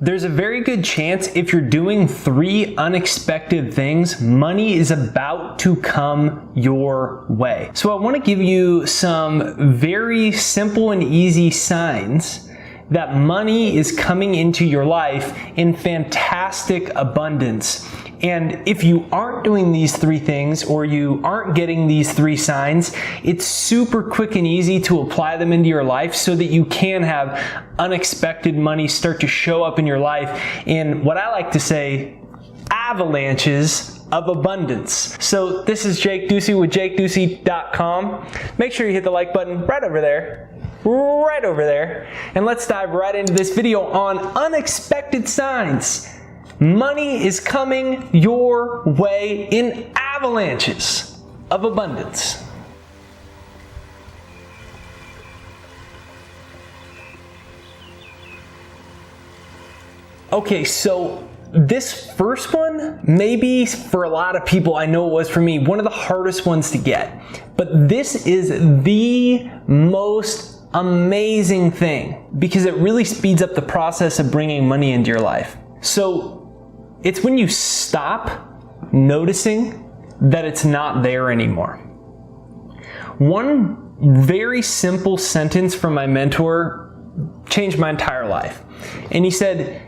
There's a very good chance if you're doing 3 unexpected things, money is about to come your way. So I want to give you some very simple and easy signs that money is coming into your life in fantastic abundance. And if you aren't doing these 3 things, or you aren't getting these 3 signs, it's super quick and easy to apply them into your life so that you can have unexpected money start to show up in your life in what I like to say, avalanches of abundance. So this is Jake Ducey with JakeDucey.com. Make sure you hit the like button right over there. And let's dive right into this video on unexpected signs. Money is coming your way in avalanches of abundance. Okay, so this first one, maybe for a lot of people, I know it was for me, one of the hardest ones to get. But this is the most amazing thing because it really speeds up the process of bringing money into your life. So it's when you stop noticing that it's not there anymore. One very simple sentence from my mentor changed my entire life. And he said,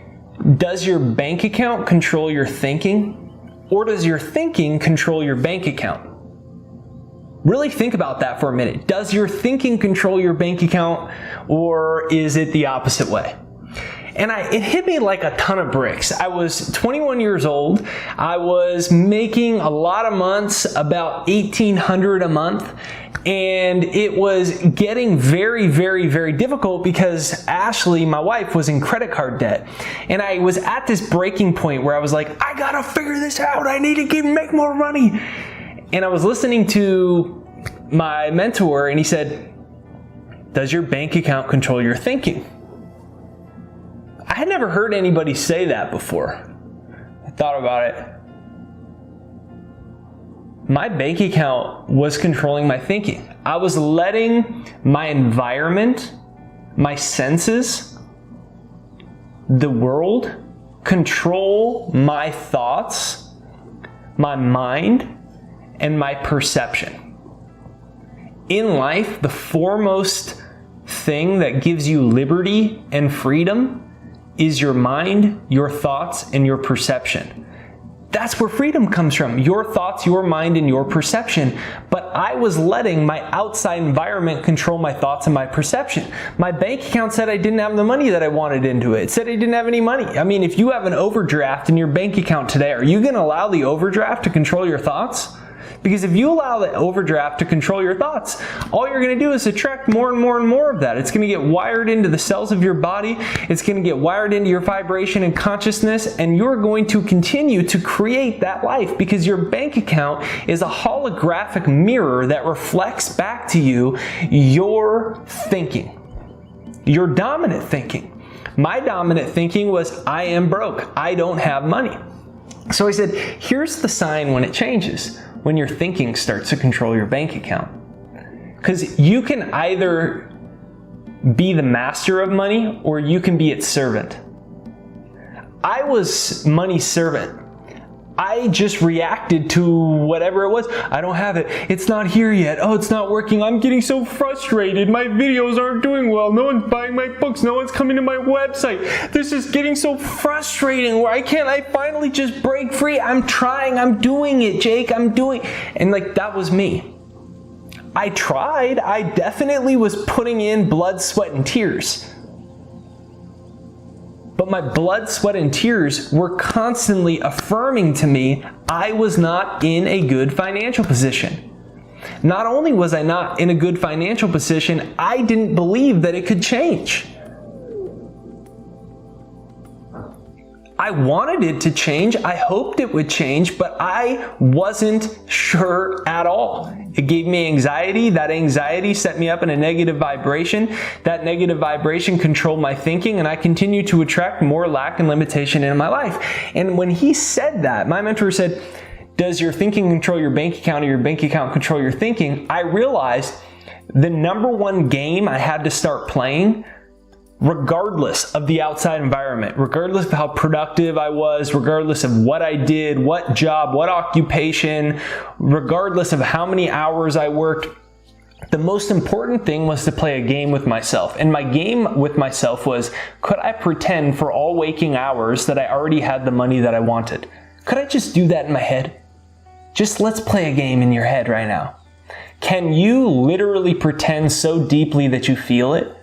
does your bank account control your thinking, or does your thinking control your bank account? Really think about that for a minute. Does your thinking control your bank account, or is it the opposite way? And it hit me like a ton of bricks. I was 21 years old. I was making a lot of months, about $1,800 a month. And it was getting very, very, very difficult because Ashley, my wife, was in credit card debt. And I was at this breaking point where I was like, I gotta figure this out. I need to make more money. And I was listening to my mentor and he said, does your bank account control your thinking? I had never heard anybody say that before. I thought about it. My bank account was controlling my thinking. I was letting my environment, my senses, the world control my thoughts, my mind, and my perception. In life, the foremost thing that gives you liberty and freedom is your mind, your thoughts, and your perception. That's where freedom comes from. Your thoughts, your mind, and your perception. But I was letting my outside environment control my thoughts and my perception. My bank account said I didn't have the money that I wanted into it. It said I didn't have any money. I mean, if you have an overdraft in your bank account today, are you going to allow the overdraft to control your thoughts? Because if you allow the overdraft to control your thoughts, all you're going to do is attract more and more and more of that. It's going to get wired into the cells of your body. It's going to get wired into your vibration and consciousness, and you're going to continue to create that life because your bank account is a holographic mirror that reflects back to you your thinking, your dominant thinking. My dominant thinking was, I am broke. I don't have money. So I said, here's the sign when it changes. When your thinking starts to control your bank account. Because you can either be the master of money or you can be its servant. I was money's servant. I just reacted to whatever it was. I don't have it. It's not here yet. Oh, it's not working. I'm getting so frustrated. My videos aren't doing well. No one's buying my books. No one's coming to my website. This is getting so frustrating. Why can't I finally just break free? I'm trying. I'm doing it, Jake. I'm doing. And like, that was me. I tried. I definitely was putting in blood, sweat, and tears. But my blood, sweat, and tears were constantly affirming to me I was not in a good financial position. Not only was I not in a good financial position, I didn't believe that it could change. I wanted it to change. I hoped it would change, but I wasn't sure at all. It gave me anxiety. That anxiety set me up in a negative vibration. That negative vibration controlled my thinking, and I continued to attract more lack and limitation in my life. And when he said that, my mentor said, does your thinking control your bank account or your bank account control your thinking? I realized the number one game I had to start playing regardless of the outside environment, regardless of how productive I was, regardless of what I did, what job, what occupation, regardless of how many hours I worked. The most important thing was to play a game with myself. And my game with myself was, could I pretend for all waking hours that I already had the money that I wanted? Could I just do that in my head? Just let's play a game in your head right now. Can you literally pretend so deeply that you feel it?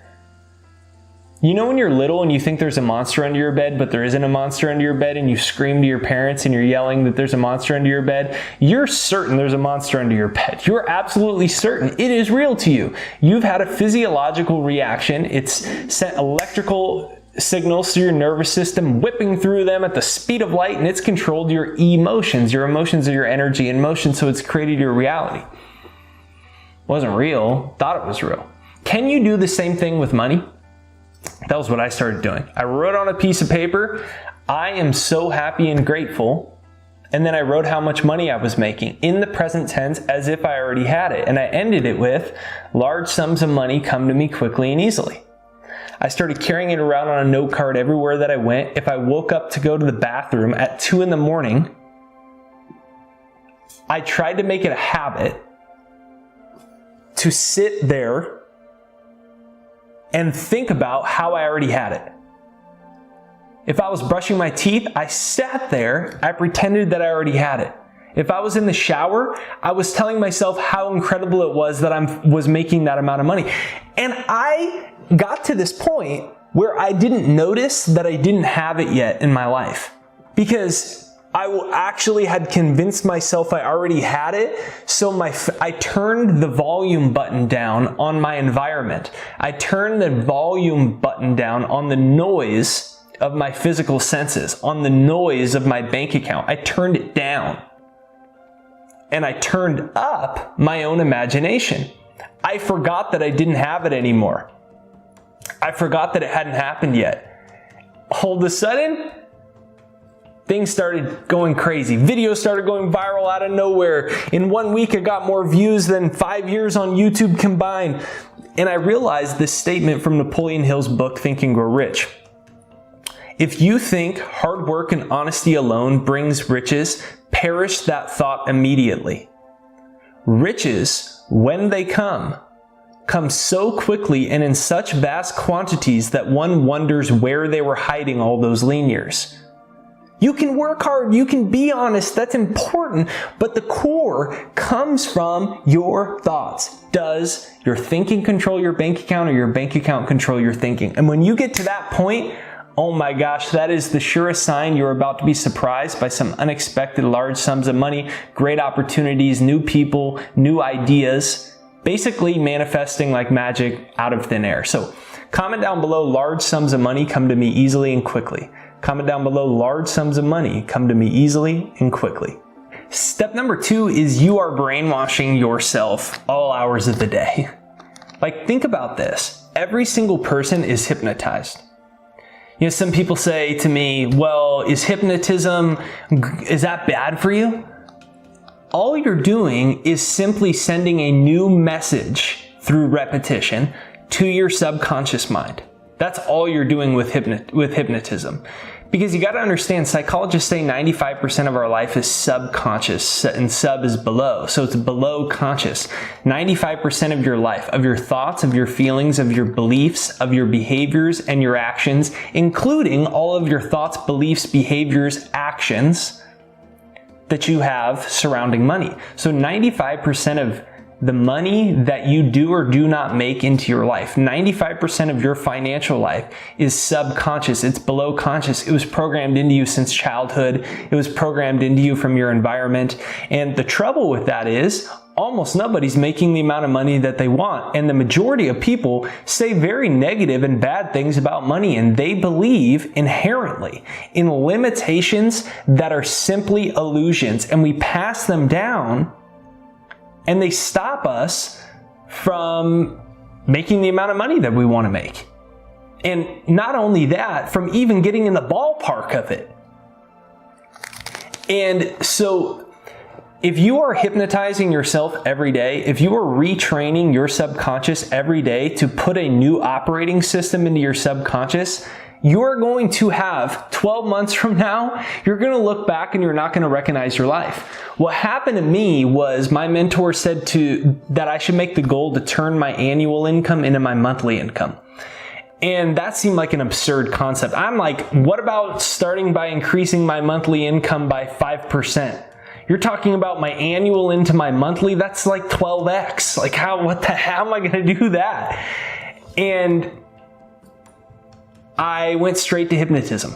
You know when you're little and you think there's a monster under your bed, but there isn't a monster under your bed, and you scream to your parents and you're yelling that there's a monster under your bed? You're certain there's a monster under your bed. You're absolutely certain. It is real to you. You've had a physiological reaction. It's sent electrical signals through your nervous system, whipping through them at the speed of light, and it's controlled your emotions. Your emotions are your energy in motion, so it's created your reality. It wasn't real. Thought it was real. Can you do the same thing with money? That was what I started doing. I wrote on a piece of paper, I am so happy and grateful. And then I wrote how much money I was making in the present tense as if I already had it. And I ended it with, large sums of money come to me quickly and easily. I started carrying it around on a note card everywhere that I went. If I woke up to go to the bathroom at 2 a.m, I tried to make it a habit to sit there and think about how I already had it. If I was brushing my teeth, I sat there, I pretended that I already had it. If I was in the shower, I was telling myself how incredible it was that I was making that amount of money. And I got to this point where I didn't notice that I didn't have it yet in my life, because I actually had convinced myself I already had it, so I turned the volume button down on my environment. I turned the volume button down on the noise of my physical senses, on the noise of my bank account. I turned it down. And I turned up my own imagination. I forgot that I didn't have it anymore. I forgot that it hadn't happened yet. All of a sudden, things started going crazy. Videos started going viral out of nowhere. In 1 week, I got more views than 5 years on YouTube combined. And I realized this statement from Napoleon Hill's book, Think and Grow Rich. If you think hard work and honesty alone brings riches, perish that thought immediately. Riches, when they come so quickly and in such vast quantities that one wonders where they were hiding all those lean years. You can work hard, you can be honest, that's important, but the core comes from your thoughts. Does your thinking control your bank account, or your bank account control your thinking? And when you get to that point, oh my gosh, that is the surest sign you're about to be surprised by some unexpected large sums of money, great opportunities, new people, new ideas, basically manifesting like magic out of thin air. So comment down below, large sums of money come to me easily and quickly. Comment down below, large sums of money come to me easily and quickly. Step number 2 is you are brainwashing yourself all hours of the day. Like, think about this. Every single person is hypnotized. You know, some people say to me, well, is hypnotism, is that bad for you? All you're doing is simply sending a new message through repetition to your subconscious mind. That's all you're doing with hypnotism. Because you got to understand, psychologists say 95% of our life is subconscious, and sub is below. So it's below conscious. 95% of your life, of your thoughts, of your feelings, of your beliefs, of your behaviors and your actions, including all of your thoughts, beliefs, behaviors, actions that you have surrounding money. So 95% of the money that you do or do not make into your life, 95% of your financial life is subconscious. It's below conscious. It was programmed into you since childhood. It was programmed into you from your environment. And the trouble with that is almost nobody's making the amount of money that they want. And the majority of people say very negative and bad things about money, and they believe inherently in limitations that are simply illusions, and we pass them down. And they stop us from making the amount of money that we want to make. And not only that, from even getting in the ballpark of it. And so If you are hypnotizing yourself every day, if you are retraining your subconscious every day to put a new operating system into your subconscious, you are going to have 12 months from now, you're going to look back and you're not going to recognize your life. What happened to me was my mentor said that I should make the goal to turn my annual income into my monthly income. And that seemed like an absurd concept. I'm like, what about starting by increasing my monthly income by 5%? You're talking about my annual into my monthly? That's like 12x. Like how am I going to do that? And I went straight to hypnotism.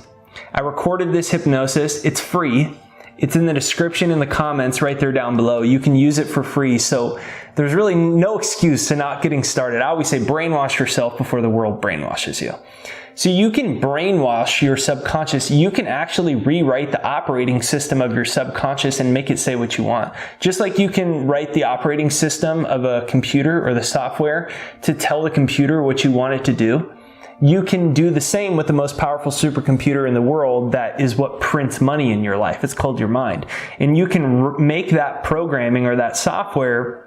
I recorded this hypnosis. It's free. It's in the description in the comments right there down below. You can use it for free. So there's really no excuse to not getting started. I always say brainwash yourself before the world brainwashes you. So you can brainwash your subconscious. You can actually rewrite the operating system of your subconscious and make it say what you want. Just like you can write the operating system of a computer or the software to tell the computer what you want it to do. You can do the same with the most powerful supercomputer in the world that is what prints money in your life. It's called your mind. And you can make that programming or that software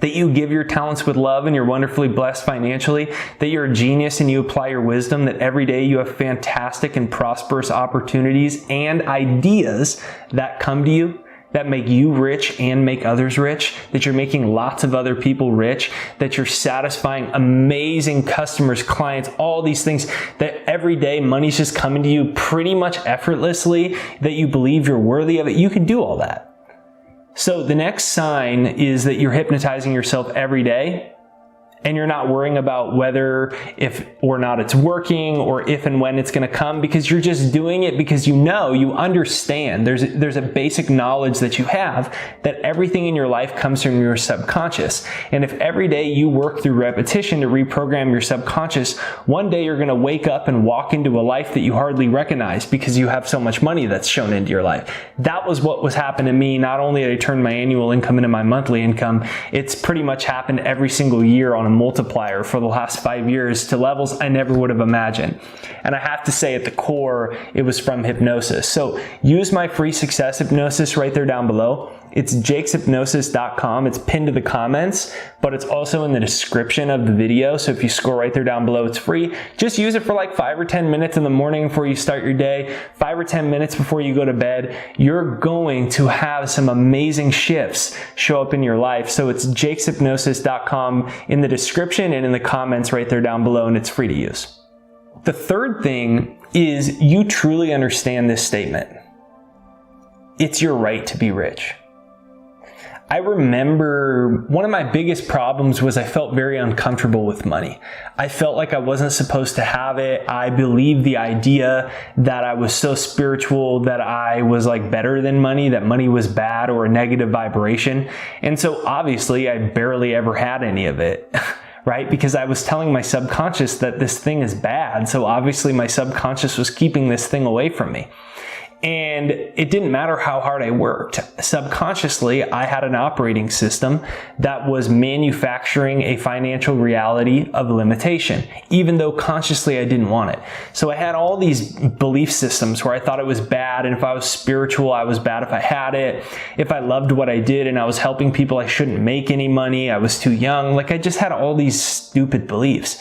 that you give your talents with love and you're wonderfully blessed financially, that you're a genius and you apply your wisdom, that every day you have fantastic and prosperous opportunities and ideas that come to you that make you rich and make others rich, that you're making lots of other people rich, that you're satisfying amazing customers, clients, all these things, that every day money's just coming to you pretty much effortlessly, that you believe you're worthy of it. You can do all that. So the next sign is that you're hypnotizing yourself every day and you're not worrying about whether, if or not it's working or if and when it's going to come, because you're just doing it because you understand. There's a basic knowledge that you have that everything in your life comes from your subconscious. And if every day you work through repetition to reprogram your subconscious, one day you're going to wake up and walk into a life that you hardly recognize because you have so much money that's shown into your life. That was what was happening to me. Not only did I turn my annual income into my monthly income, it's pretty much happened every single year on a multiplier for the last 5 years to levels I never would have imagined. And I have to say at the core, it was from hypnosis. So use my free success hypnosis right there down below. It's jakeshypnosis.com. It's pinned to the comments, but it's also in the description of the video. So if you scroll right there down below, it's free. Just use it for like 5 or 10 minutes in the morning before you start your day, 5 or 10 minutes before you go to bed. You're going to have some amazing shifts show up in your life. So it's jakeshypnosis.com in the description and in the comments right there down below, and it's free to use. The third thing is you truly understand this statement. It's your right to be rich. I remember one of my biggest problems was I felt very uncomfortable with money. I felt like I wasn't supposed to have it. I believed the idea that I was so spiritual that I was like better than money, that money was bad or a negative vibration. And so obviously I barely ever had any of it. Right? Because I was telling my subconscious that this thing is bad. So obviously my subconscious was keeping this thing away from me. And it didn't matter how hard I worked. Subconsciously, I had an operating system that was manufacturing a financial reality of limitation, even though consciously I didn't want it. So I had all these belief systems where I thought it was bad, and if I was spiritual, I was bad if I had it. If I loved what I did and I was helping people, I shouldn't make any money. I was too young. Like I just had all these stupid beliefs.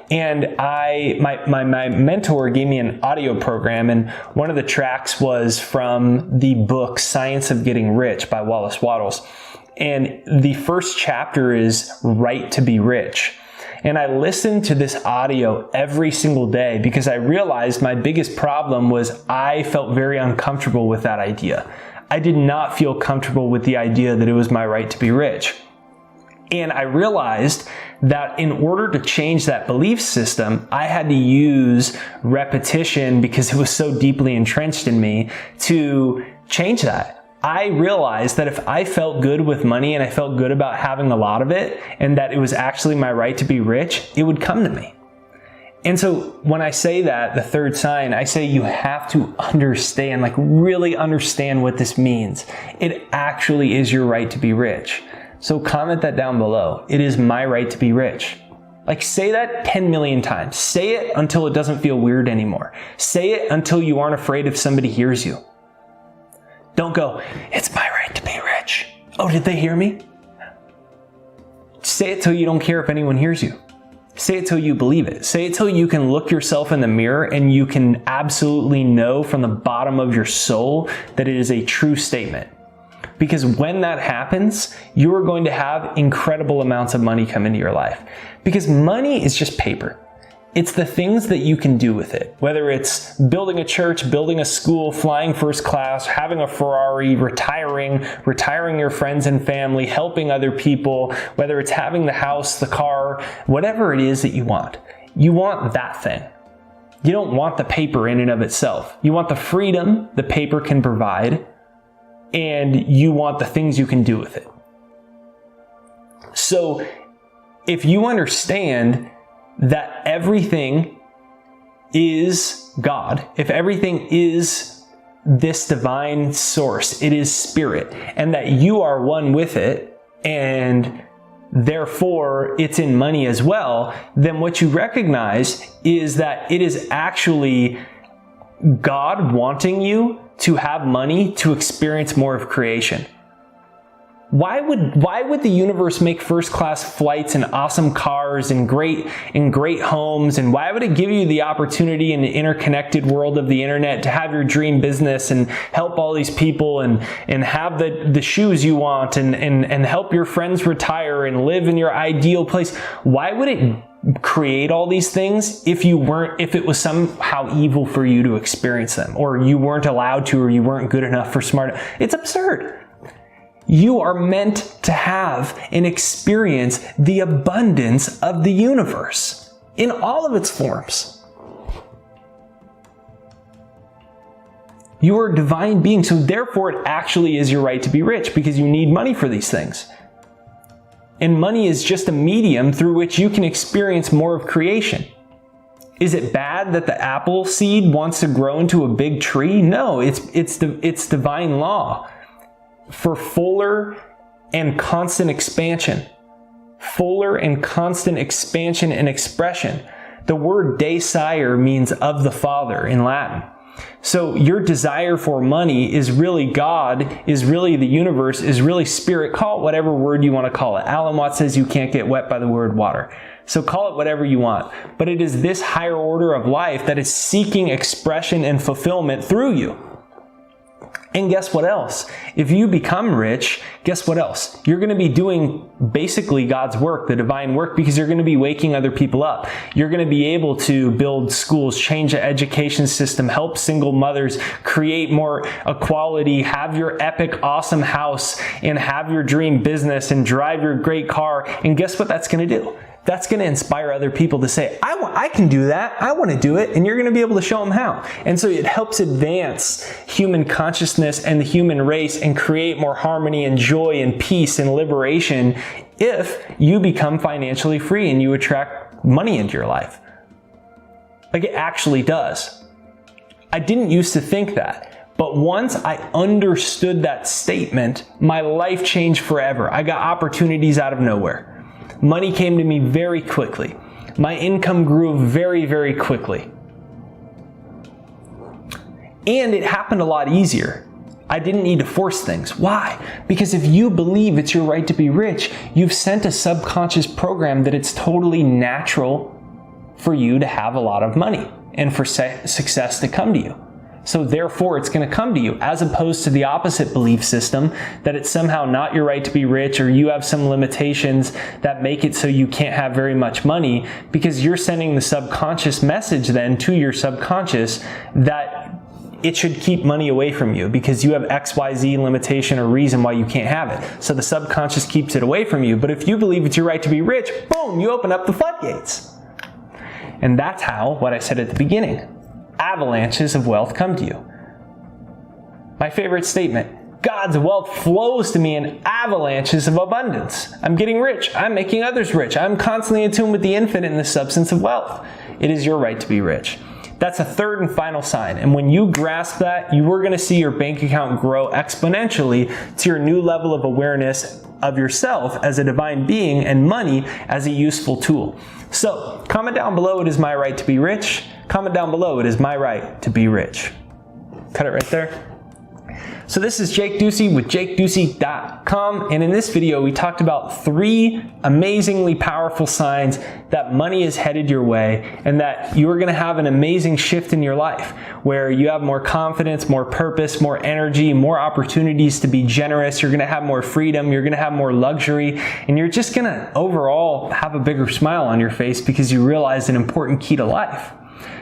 And my mentor gave me an audio program, and one of the tracks was from the book Science of Getting Rich by Wallace Wattles. And the first chapter is Right to be Rich. And I listened to this audio every single day because I realized my biggest problem was I felt very uncomfortable with that idea. I did not feel comfortable with the idea that it was my right to be rich. And I realized that in order to change that belief system, I had to use repetition because it was so deeply entrenched in me to change that. I realized that if I felt good with money and I felt good about having a lot of it and that it was actually my right to be rich, it would come to me. And so when I say that, the third sign, I say you have to understand, like really understand what this means. It actually is your right to be rich. So comment that down below. It is my right to be rich. Like say that 10 million times. Say it until it doesn't feel weird anymore. Say it until you aren't afraid if somebody hears you. Don't go, it's my right to be rich. Oh, did they hear me? Say it till you don't care if anyone hears you. Say it till you believe it. Say it till you can look yourself in the mirror and you can absolutely know from the bottom of your soul that it is a true statement. Because when that happens, you are going to have incredible amounts of money come into your life. Because money is just paper. It's the things that you can do with it. Whether it's building a church, building a school, flying first class, having a Ferrari, retiring your friends and family, helping other people, whether it's having the house, the car, whatever it is that you want. You want that thing. You don't want the paper in and of itself. You want the freedom the paper can provide, and you want the things you can do with it. So if you understand that everything is God, if everything is this divine source, it is spirit, and that you are one with it, and therefore it's in money as well, then what you recognize is that it is actually God wanting you to have money to experience more of creation. Why would the universe make first class flights and awesome cars and great homes? And why would it give you the opportunity in the interconnected world of the internet to have your dream business and help all these people and have the shoes you want and help your friends retire and live in your ideal place? Why would it create all these things if it was somehow evil for you to experience them, or you weren't allowed to, or you weren't good enough for smart? It's absurd. You are meant to have and experience the abundance of the universe in all of its forms. You are a divine being, so therefore it actually is your right to be rich, because you need money for these things. And money is just a medium through which you can experience more of creation. Is it bad that the apple seed wants to grow into a big tree? No, it's divine law. For fuller and constant expansion. Fuller and constant expansion and expression. The word Ducey means of the Father in Latin. So your desire for money is really God, is really the universe, is really spirit. Call it whatever word you want to call it. Alan Watts says you can't get wet by the word water. So call it whatever you want. But it is this higher order of life that is seeking expression and fulfillment through you. And guess what else? If you become rich, guess what else? You're going to be doing basically God's work, the divine work, because you're going to be waking other people up. You're going to be able to build schools, change the education system, help single mothers, create more equality, have your epic, awesome house, and have your dream business, and drive your great car. And guess what that's going to do? That's going to inspire other people to say, I can do that. I want to do it. And you're going to be able to show them how. And so it helps advance human consciousness and the human race and create more harmony and joy and peace and liberation if you become financially free and you attract money into your life. Like, it actually does. I didn't used to think that. But once I understood that statement, my life changed forever. I got opportunities out of nowhere. Money came to me very quickly. My income grew very, very quickly. And it happened a lot easier. I didn't need to force things. Why? Because if you believe it's your right to be rich, you've sent a subconscious program that it's totally natural for you to have a lot of money and for success to come to you. So therefore, it's going to come to you, as opposed to the opposite belief system that it's somehow not your right to be rich, or you have some limitations that make it so you can't have very much money, because you're sending the subconscious message then to your subconscious that it should keep money away from you because you have XYZ limitation or reason why you can't have it. So the subconscious keeps it away from you. But if you believe it's your right to be rich, boom, you open up the floodgates. And that's how, what I said at the beginning, avalanches of wealth come to you. My favorite statement, God's wealth flows to me in avalanches of abundance. I'm getting rich. I'm making others rich. I'm constantly in tune with the infinite and the substance of wealth. It is your right to be rich. That's a third and final sign. And when you grasp that, you are going to see your bank account grow exponentially to your new level of awareness of yourself as a divine being and money as a useful tool. So, comment down below, it is my right to be rich. Comment down below, it is my right to be rich. Cut it right there. So this is Jake Ducey with JakeDucey.com, and in this video we talked about 3 amazingly powerful signs that money is headed your way and that you're going to have an amazing shift in your life where you have more confidence, more purpose, more energy, more opportunities to be generous. You're going to have more freedom, you're going to have more luxury, and you're just going to overall have a bigger smile on your face because you realize an important key to life.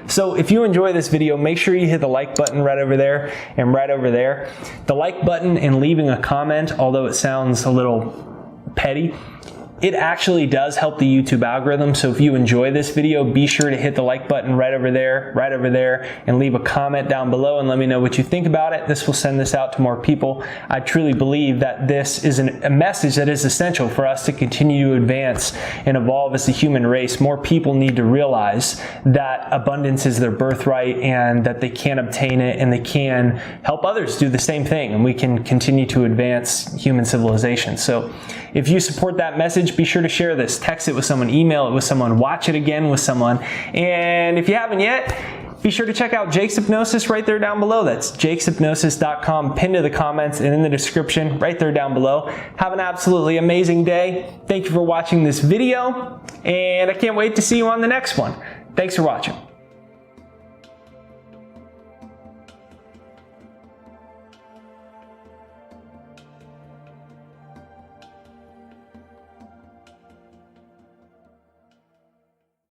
So if you enjoy this video, make sure you hit the like button right over there and right over there. The like button and leaving a comment, although it sounds a little petty, it actually does help the YouTube algorithm. So if you enjoy this video, be sure to hit the like button right over there, and leave a comment down below and let me know what you think about it. This will send this out to more people. I truly believe that this is a message that is essential for us to continue to advance and evolve as a human race. More people need to realize that abundance is their birthright and that they can obtain it and they can help others do the same thing, and we can continue to advance human civilization. So if you support that message, be sure to share this. Text it with someone, email it with someone, watch it again with someone. And if you haven't yet, be sure to check out Jake's Hypnosis right there down below. That's jakeshypnosis.com, pinned to the comments and in the description right there down below. Have an absolutely amazing day. Thank you for watching this video, and I can't wait to see you on the next one. Thanks for watching.